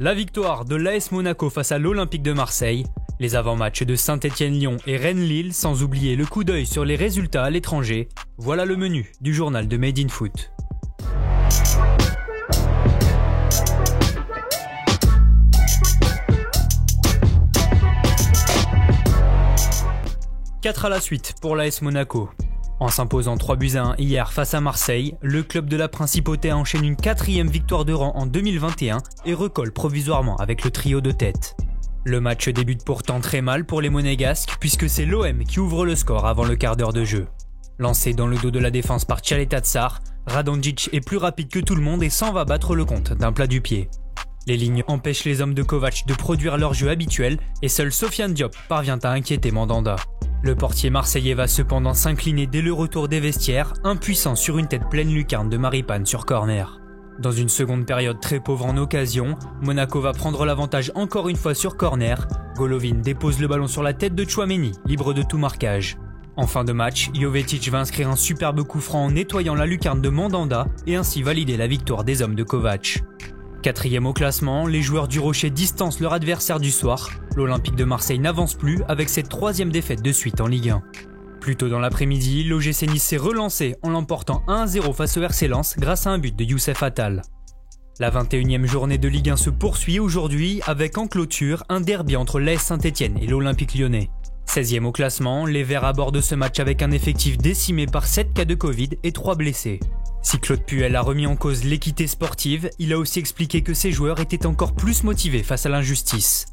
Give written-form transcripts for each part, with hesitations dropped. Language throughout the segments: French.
La victoire de l'AS Monaco face à l'Olympique de Marseille, les avant-matchs de Saint-Étienne-Lyon et Rennes-Lille, sans oublier le coup d'œil sur les résultats à l'étranger, voilà le menu du journal de Made in Foot. Quatre à la suite pour l'AS Monaco. En s'imposant 3-1 hier face à Marseille, le club de la Principauté enchaîne une 4e victoire de rang en 2021 et recolle provisoirement avec le trio de tête. Le match débute pourtant très mal pour les Monégasques puisque c'est l'OM qui ouvre le score avant le quart d'heure de jeu. Lancé dans le dos de la défense par Tchaleta Tsar, Radonjic est plus rapide que tout le monde et s'en va battre le compte d'un plat du pied. Les lignes empêchent les hommes de Kovac de produire leur jeu habituel et seul Sofiane Diop parvient à inquiéter Mandanda. Le portier marseillais va cependant s'incliner dès le retour des vestiaires, impuissant sur une tête pleine lucarne de Maripane sur corner. Dans une seconde période très pauvre en occasion, Monaco va prendre l'avantage encore une fois sur corner. Golovin dépose le ballon sur la tête de Tchouaméni, libre de tout marquage. En fin de match, Jovetic va inscrire un superbe coup franc en nettoyant la lucarne de Mandanda et ainsi valider la victoire des hommes de Kovac. 4e au classement, les joueurs du Rocher distancent leur adversaire du soir. L'Olympique de Marseille n'avance plus avec cette 3e défaite de suite en Ligue 1. Plus tôt dans l'après-midi, l'OGC Nice s'est relancé en l'emportant 1-0 face au RC Lens grâce à un but de Youssef Attal. La 21e journée de Ligue 1 se poursuit aujourd'hui avec en clôture un derby entre l'AS Saint-Étienne et l'Olympique Lyonnais. 16e au classement, les Verts abordent ce match avec un effectif décimé par 7 cas de Covid et 3 blessés. Si Claude Puel a remis en cause l'équité sportive, il a aussi expliqué que ses joueurs étaient encore plus motivés face à l'injustice.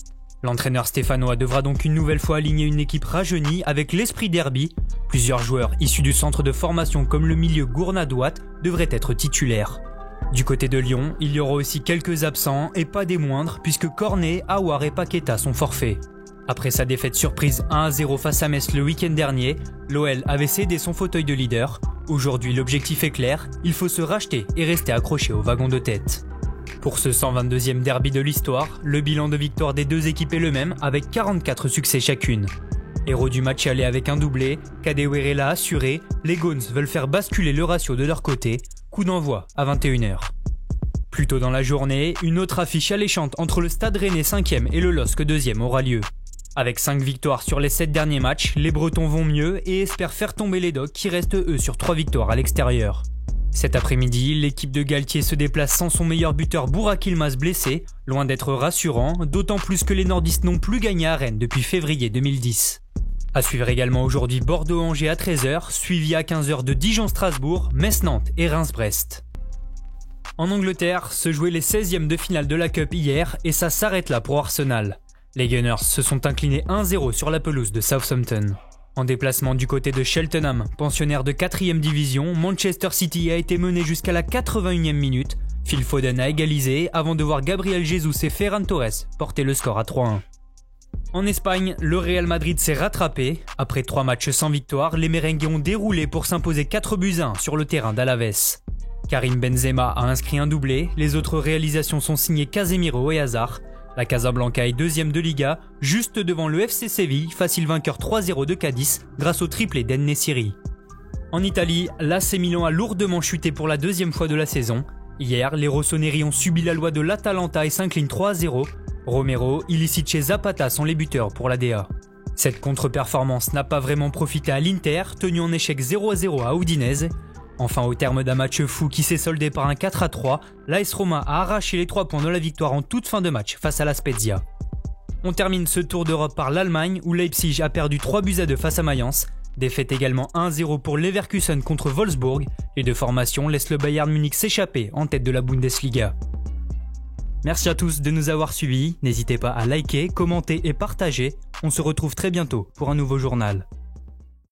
L'entraîneur stéphanois devra donc une nouvelle fois aligner une équipe rajeunie avec l'esprit derby. Plusieurs joueurs issus du centre de formation comme le milieu Gourna Douat devraient être titulaires. Du côté de Lyon, il y aura aussi quelques absents et pas des moindres puisque Cornet, Aouar et Paqueta sont forfaits. Après sa défaite surprise 1-0 face à Metz le week-end dernier, l'OL avait cédé son fauteuil de leader. Aujourd'hui, l'objectif est clair, il faut se racheter et rester accroché au wagon de tête. Pour ce 122e derby de l'histoire, le bilan de victoire des deux équipes est le même avec 44 succès chacune. Héros du match aller avec un doublé, Kadewere l'a assuré, les Gaunes veulent faire basculer le ratio de leur côté, coup d'envoi à 21h. Plus tôt dans la journée, une autre affiche alléchante entre le Stade Rennais 5e et le LOSC 2e aura lieu. Avec 5 victoires sur les 7 derniers matchs, les Bretons vont mieux et espèrent faire tomber les Dogs qui restent eux sur 3 victoires à l'extérieur. Cet après-midi, l'équipe de Galtier se déplace sans son meilleur buteur Burak Yılmaz blessé, loin d'être rassurant, d'autant plus que les nordistes n'ont plus gagné à Rennes depuis février 2010. À suivre également aujourd'hui Bordeaux-Angers à 13h, suivi à 15h de Dijon-Strasbourg, Metz-Nantes et Reims-Brest. En Angleterre, se jouaient les 16e de finale de la Cup hier et ça s'arrête là pour Arsenal. Les Gunners se sont inclinés 1-0 sur la pelouse de Southampton. En déplacement du côté de Cheltenham, pensionnaire de 4e division, Manchester City a été mené jusqu'à la 81e minute. Phil Foden a égalisé avant de voir Gabriel Jesus et Ferran Torres porter le score à 3-1. En Espagne, le Real Madrid s'est rattrapé. Après 3 matchs sans victoire, les merengues ont déroulé pour s'imposer 4-1 sur le terrain d'Alaves. Karim Benzema a inscrit un doublé, les autres réalisations sont signées Casemiro et Hazard. La Casablanca est 2e de Liga, juste devant le FC Séville, facile vainqueur 3-0 de Cadiz grâce au triplé d'En-Nesyri. En Italie, l'AC Milan a lourdement chuté pour la 2e fois de la saison. Hier, les rossoneri ont subi la loi de l'Atalanta et s'inclinent 3-0. Romero, Ilicic et Zapata sont les buteurs pour la DA. Cette contre-performance n'a pas vraiment profité à l'Inter, tenu en échec 0-0 à Udinese. Enfin, au terme d'un match fou qui s'est soldé par un 4-3, l'AS Roma a arraché les 3 points de la victoire en toute fin de match face à la Spezia. On termine ce tour d'Europe par l'Allemagne où Leipzig a perdu 3-2 face à Mayence. Défaite également 1-0 pour Leverkusen contre Wolfsburg. Les deux formations laissent le Bayern Munich s'échapper en tête de la Bundesliga. Merci à tous de nous avoir suivis. N'hésitez pas à liker, commenter et partager. On se retrouve très bientôt pour un nouveau journal.